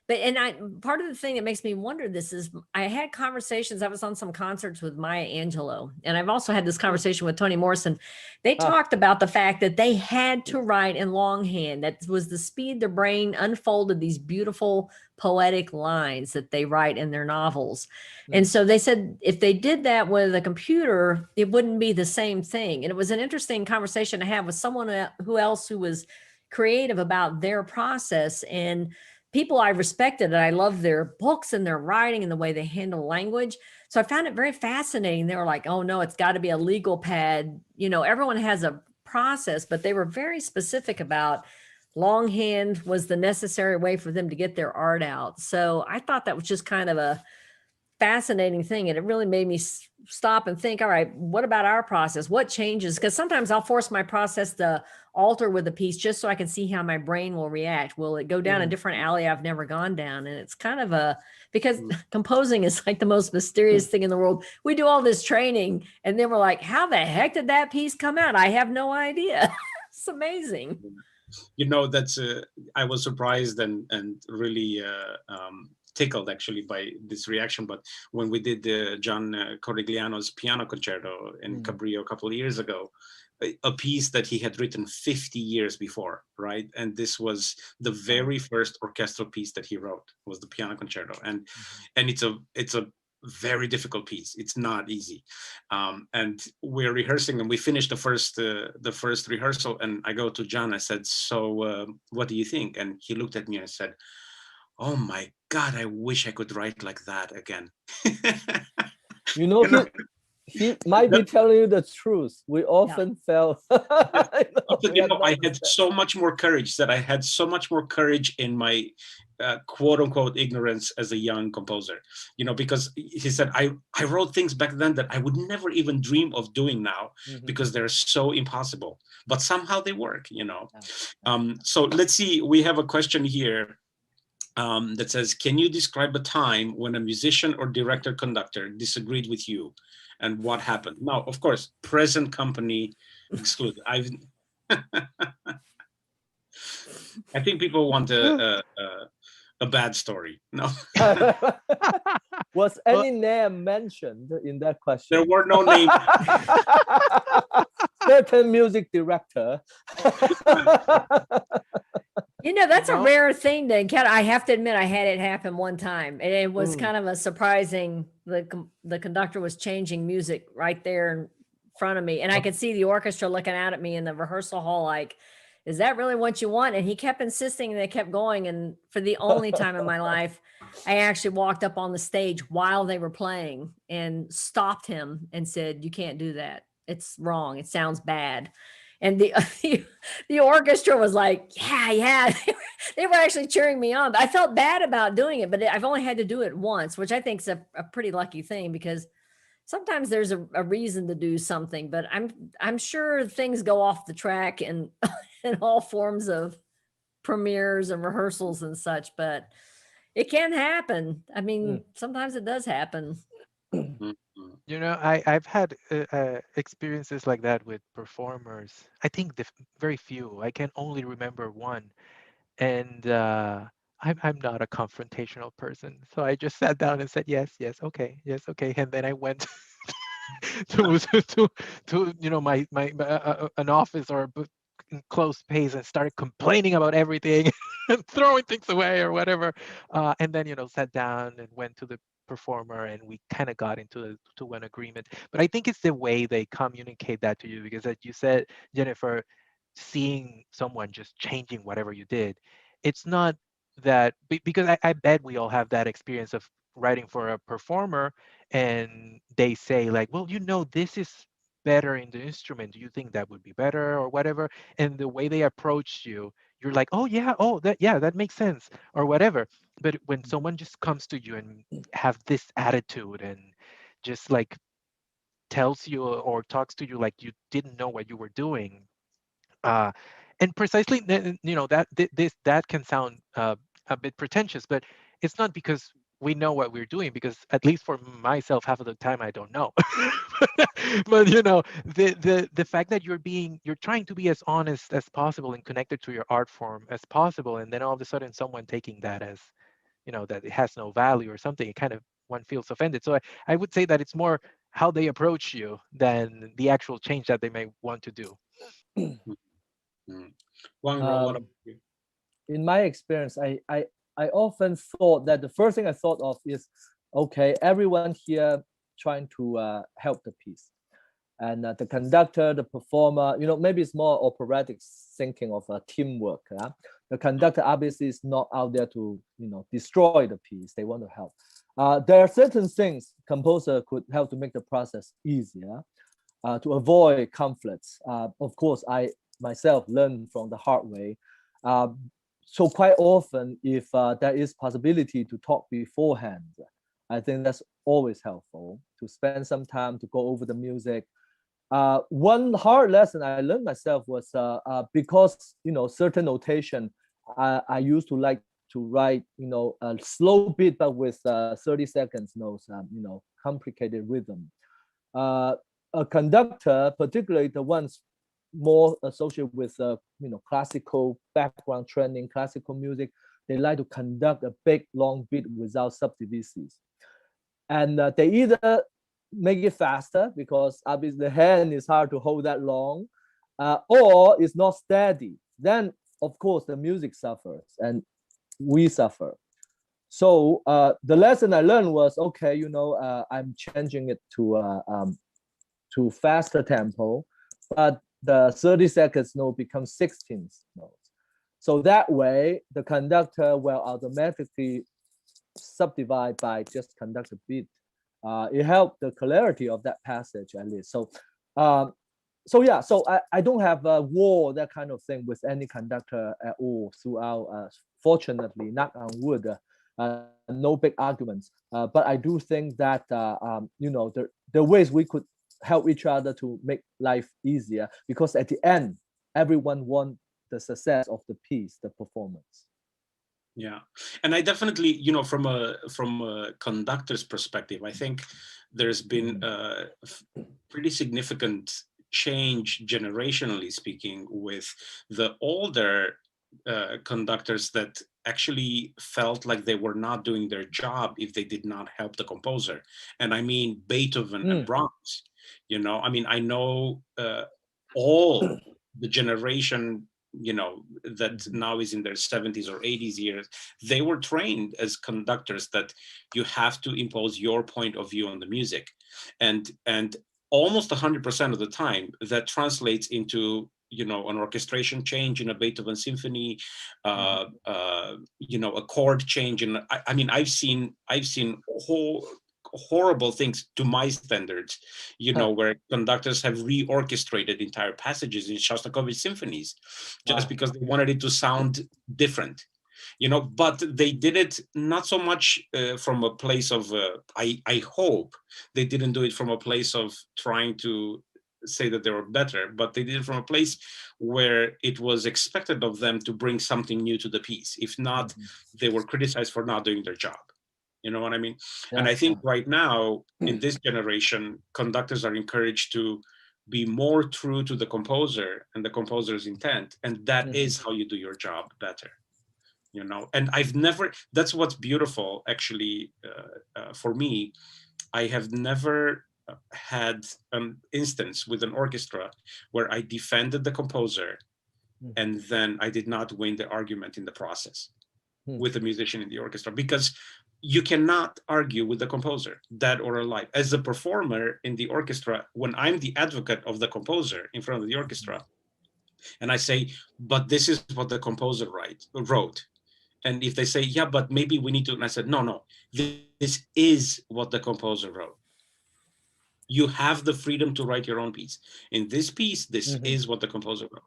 But, and part of the thing that makes me wonder this is I had conversations, I was on some concerts with Maya Angelou, and I've also had this conversation with Toni Morrison. They talked about the fact that they had to write in longhand. That was the speed their brain unfolded these beautiful poetic lines that they write in their novels. And so they said, if they did that with a computer, it wouldn't be the same thing. And it was an interesting conversation to have with someone who was creative about their process. And people I respected, and I loved their books and their writing and the way they handle language. So I found it very fascinating. They were like, oh no, it's got to be a legal pad. You know, everyone has a process, but they were very specific about longhand was the necessary way for them to get their art out. So I thought that was just kind of a fascinating thing. And it really made me stop and think, all right, what about our process? What changes? Because sometimes I'll force my process to alter with a piece just so I can see how my brain will react. Will it go down a different alley I've never gone down? And it's kind of because composing is like the most mysterious thing in the world. We do all this training and then we're like, how the heck did that piece come out? I have no idea. It's amazing. You know, that's I was surprised and really tickled actually by this reaction. But when we did John Corgliano's piano concerto in Cabrillo a couple of years ago, a piece that he had written 50 years before, right? And this was the very first orchestral piece that he wrote, was the piano concerto. And it's a very difficult piece. It's not easy. And we're rehearsing and we finished the first rehearsal, and I go to John, I said, so what do you think? And he looked at me and said, oh my God, I wish I could write like that again. You know, he might be telling you the truth. We often felt. I had so much more courage, that I had so much more courage in my quote unquote ignorance as a young composer, you know, because he said, I wrote things back then that I would never even dream of doing now because they're so impossible, but somehow they work, you know. So let's see, we have a question here. That says, can you describe a time when a musician or director conductor disagreed with you and what happened? Now, of course, present company excluded. I think people want a bad story. No. Was any name mentioned in that question? There were no names. certain music director. You know, that's You a know? rare thing to encounter. I have to admit, I had it happen one time, and it was Mm. kind of a surprising. The conductor was changing music right there in front of me, and I could see the orchestra looking out at me in the rehearsal hall, like, "Is that really what you want?" And he kept insisting, and they kept going. And for the only time in my life, I actually walked up on the stage while they were playing and stopped him and said, "You can't do that. It's wrong. It sounds bad." And the orchestra was like, yeah, yeah. They were actually cheering me on. But I felt bad about doing it, but I've only had to do it once, which I think is a pretty lucky thing, because sometimes there's a reason to do something, but I'm sure things go off the track and in all forms of premieres and rehearsals and such, but it can happen. I mean, sometimes it does happen. You know, I've had experiences like that with performers. I think very few. I can only remember one, and I'm not a confrontational person, so I just sat down and said yes, yes, okay, and then I went to you know my an office or in close space and started complaining about everything and throwing things away or whatever, and then sat down and went to the performer and we kind of got to an agreement. But I think it's the way they communicate that to you, because as you said, Jennifer, seeing someone just changing whatever you did, it's not that because I bet we all have that experience of writing for a performer and they say like, well, this is better in the instrument, do you think that would be better or whatever, and the way they approach you, you're like, oh yeah, oh that, yeah, that makes sense or whatever. But when someone just comes to you and have this attitude and just like tells you or talks to you like you didn't know what you were doing, uh, and precisely that can sound a bit pretentious, but it's not because we know what we're doing, because at least for myself half of the time I don't know. But the fact that you're trying to be as honest as possible and connected to your art form as possible, and then all of a sudden someone taking that as that it has no value or something, it kind of one feels offended. So I would say that it's more how they approach you than the actual change that they may want to do. One role, what about you? In my experience, I often thought that the first thing I thought of is, okay, everyone here trying to help the piece. And the conductor, the performer, maybe it's more operatic thinking of teamwork. The conductor obviously is not out there to, destroy the piece. They want to help. There are certain things composer could help to make the process easier, to avoid conflicts. Of course, I myself learned from the hard way. So quite often, if there is possibility to talk beforehand, I think that's always helpful, to spend some time to go over the music. One hard lesson I learned myself was because certain notation, I used to like to write a slow beat but with 30 seconds notes, complicated rhythm. A conductor, particularly the ones more associated with classical background training, classical music, they like to conduct a big long beat without subdivisions, and they either make it faster because obviously the hand is hard to hold that long, or it's not steady. Then of course the music suffers and we suffer. So the lesson I learned was, okay, I'm changing it to faster tempo, but the 30 seconds note becomes 16 notes. So that way the conductor will automatically subdivide by just conductor beat. It helped the clarity of that passage at least. So so I don't have a war, that kind of thing, with any conductor at all throughout. Fortunately, knock on wood, no big arguments. But I do think that the ways we could help each other to make life easier, because at the end, everyone wants the success of the piece, the performance. Yeah, and I definitely, from a conductor's perspective, I think there's been a pretty significant change, generationally speaking, with the older conductors that actually felt like they were not doing their job if they did not help the composer. And I mean Beethoven and Brahms. I mean, I know all the generation, that now is in their 70s or 80s years, they were trained as conductors that you have to impose your point of view on the music. And almost 100% of the time that translates into, an orchestration change in a Beethoven symphony, a chord change. And I mean, I've seen horrible things to my standards, where conductors have reorchestrated entire passages in Shostakovich symphonies just because they wanted it to sound different, but they did it not so much from a place of, I hope they didn't do it from a place of trying to say that they were better, but they did it from a place where it was expected of them to bring something new to the piece. If not, they were criticized for not doing their job. You know what I mean? Yeah. And I think right now, in this generation, conductors are encouraged to be more true to the composer and the composer's intent. And that is how you do your job better. And that's what's beautiful, actually, for me. I have never had an instance with an orchestra where I defended the composer and then I did not win the argument in the process with the musician in the orchestra, because you cannot argue with the composer, dead or alive. As a performer in the orchestra, when I'm the advocate of the composer in front of the orchestra, and I say, but this is what the composer wrote. And if they say, yeah, but maybe we need to, and I said, no, this is what the composer wrote. You have the freedom to write your own piece. In this piece, this is what the composer wrote.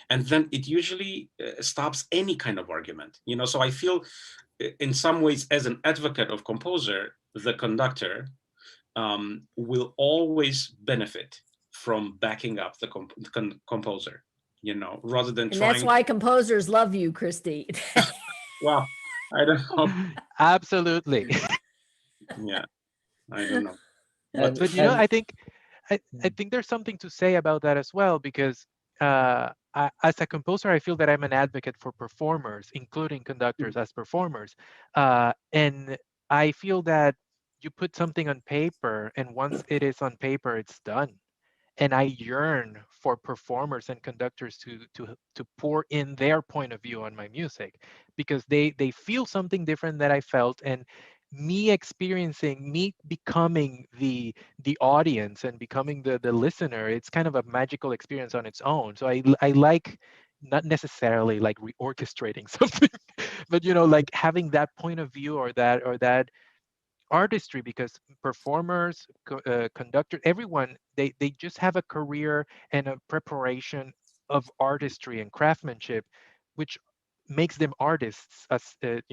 And then it usually stops any kind of argument. So I feel in some ways, as an advocate of composer, the conductor will always benefit from backing up the composer, rather than and that's why composers love you, Christy. Well, I don't know. Absolutely. Yeah, I don't know. But I think there's something to say about that as well, because as a composer, I feel that I'm an advocate for performers, including conductors as performers. And I feel that you put something on paper, and once it is on paper, it's done. And I yearn for performers and conductors to pour in their point of view on my music, because they feel something different that I felt, and me becoming the audience and becoming the listener, it's kind of a magical experience on its own. So I like, not necessarily like reorchestrating something, but like having that point of view, or that artistry, because performers, conductor, everyone, they just have a career and a preparation of artistry and craftsmanship, which makes them artists. As and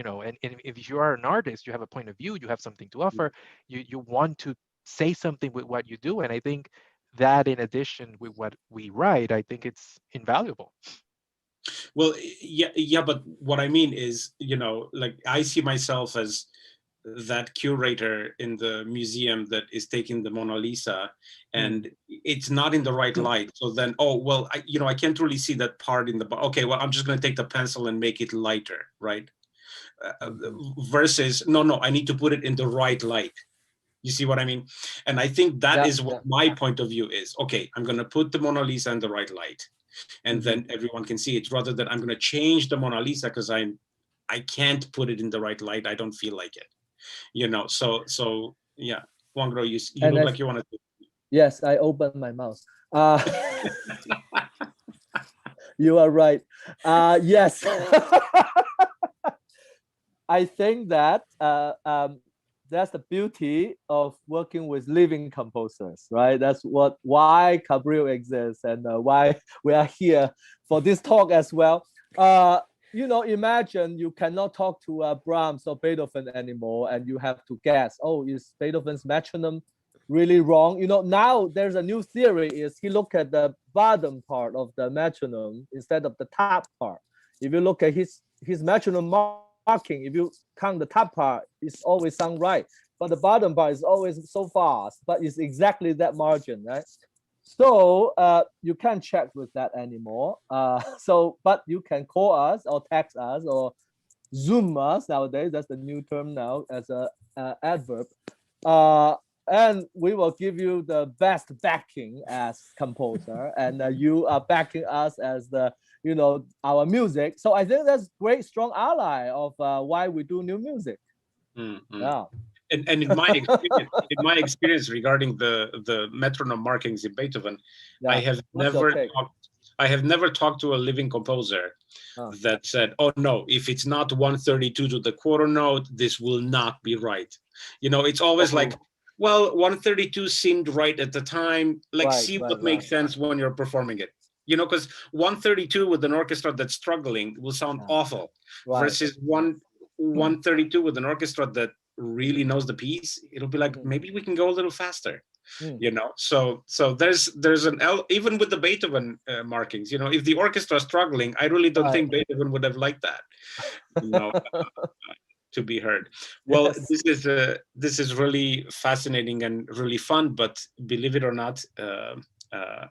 if you are an artist, you have a point of view, you have something to offer, you want to say something with what you do. And I think that, in addition with what we write, I think it's invaluable. Well, yeah, but what I mean is, like, I see myself as that curator in the museum that is taking the Mona Lisa, and it's not in the right light. So then, I can't really see that part in the, okay, well, I'm just going to take the pencil and make it lighter, right? Versus, no, I need to put it in the right light. You see what I mean? And I think that is what my point of view is. Okay, I'm going to put the Mona Lisa in the right light, and then everyone can see it, rather than I'm going to change the Mona Lisa because I can't put it in the right light. I don't feel like it. So yeah, Juan Gro, you look like you want to. Yes, I opened my mouth. You are right. Yes. I think that that's the beauty of working with living composers, right? That's why Cabrillo exists, and why we are here for this talk as well. Imagine you cannot talk to Brahms or Beethoven anymore, and you have to guess, is Beethoven's metronome really wrong? Now there's a new theory, is he look at the bottom part of the metronome instead of the top part. If you look at his metronome marking, if you count the top part, it's always sound right, but the bottom part is always so fast, but it's exactly that margin, right? So you can't check with that anymore. But you can call us or text us or Zoom us nowadays. That's the new term now as a adverb. and we will give you the best backing as composer, and you are backing us as the our music. So I think that's great, strong ally of why we do new music. Yeah. And in my experience regarding the metronome markings in Beethoven, Yeah. I have never talked to a living composer that said, "Oh no, if it's not 132 to the quarter note, this will not be right." It's always like, well, 132 seemed right at the time. Like, see what makes sense when you're performing it. Because 132 with an orchestra that's struggling will sound awful, versus 132 with an orchestra that really knows the piece. It'll be like, maybe we can go a little faster. So there's an even with the Beethoven markings, if the orchestra is struggling, I really don't think Beethoven would have liked that, to be heard. Well, this is really fascinating and really fun, but believe it or not,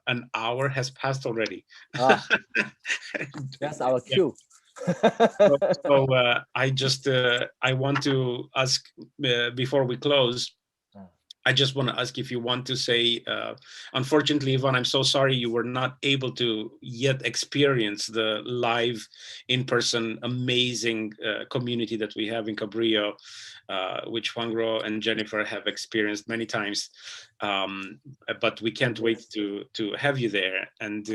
an hour has passed already. That's our cue. So I want to ask, before we close, I just want to ask if you want to say, unfortunately, Ivan, I'm so sorry you were not able to yet experience the live, in-person, amazing community that we have in Cabrillo, which Juan and Jennifer have experienced many times. But we can't wait to have you there. And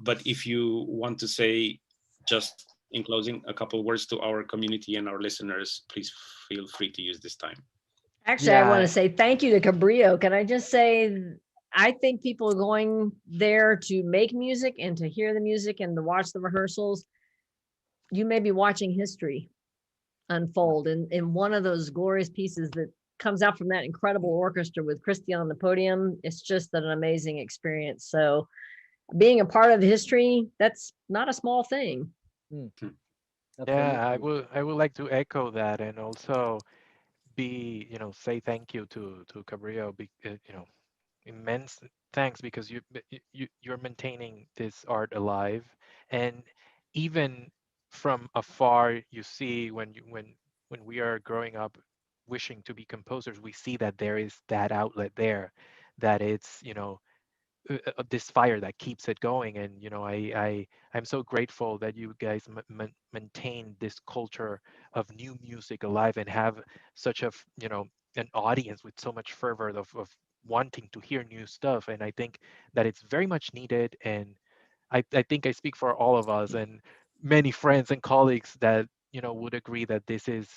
but if you want to say, just in closing, a couple words to our community and our listeners, please feel free to use this time. Actually, I want to say thank you to Cabrillo. Can I just say, I think people are going there to make music and to hear the music and to watch the rehearsals. You may be watching history unfold in one of those glorious pieces that comes out from that incredible orchestra with Christian on the podium. It's just an amazing experience. So being a part of history, that's not a small thing. Yeah, I would like to echo that, and also say thank you to Cabrillo, immense thanks, because you're maintaining this art alive. And even from afar, you see, when we are growing up wishing to be composers, we see that there is that outlet there, that it's this fire that keeps it going. And I'm so grateful that you guys maintain this culture of new music alive, and have such a an audience with so much fervor of wanting to hear new stuff. And I think that it's very much needed. And I think I speak for all of us and many friends and colleagues that would agree that this is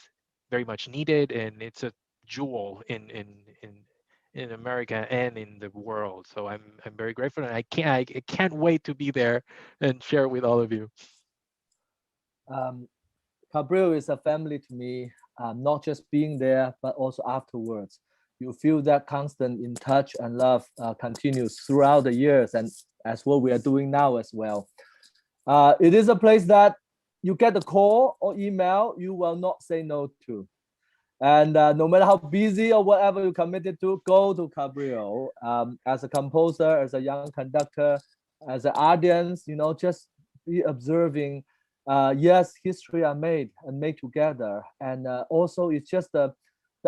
very much needed, and it's a jewel in America and in the world. So I'm very grateful, and I can't wait to be there and share with all of you. Cabrillo is a family to me, not just being there, but also afterwards. You feel that constant in touch and love continues throughout the years, and as what we are doing now as well. It is a place that you get a call or email, you will not say no to. And no matter how busy or whatever you're committed to, go to Cabrillo. As a composer, as a young conductor, as an audience, just be observing. Yes, history are made together. And also it's just the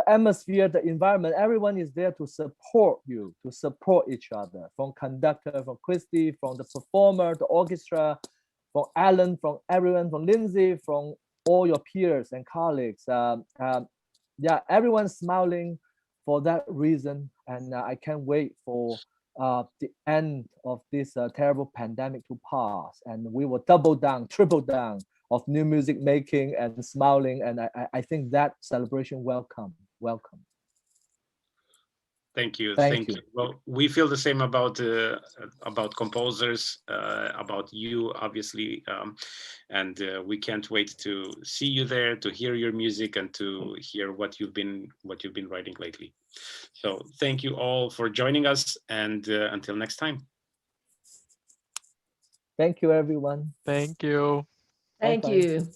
atmosphere, the environment. Everyone is there to support you, to support each other. From conductor, from Christy, from the performer, the orchestra, from Alan, from everyone, from Lindsay, from all your peers and colleagues. Yeah, everyone's smiling for that reason, and I can't wait for the end of this terrible pandemic to pass, and we will double down, triple down of new music making and smiling, and I think that celebration will come. Welcome. Thank you. Thank you. Well, we feel the same about composers, about you, obviously, and we can't wait to see you there, to hear your music, and to hear what you've been writing lately. So thank you all for joining us, and until next time. Thank you, everyone. Thank you. Thank you.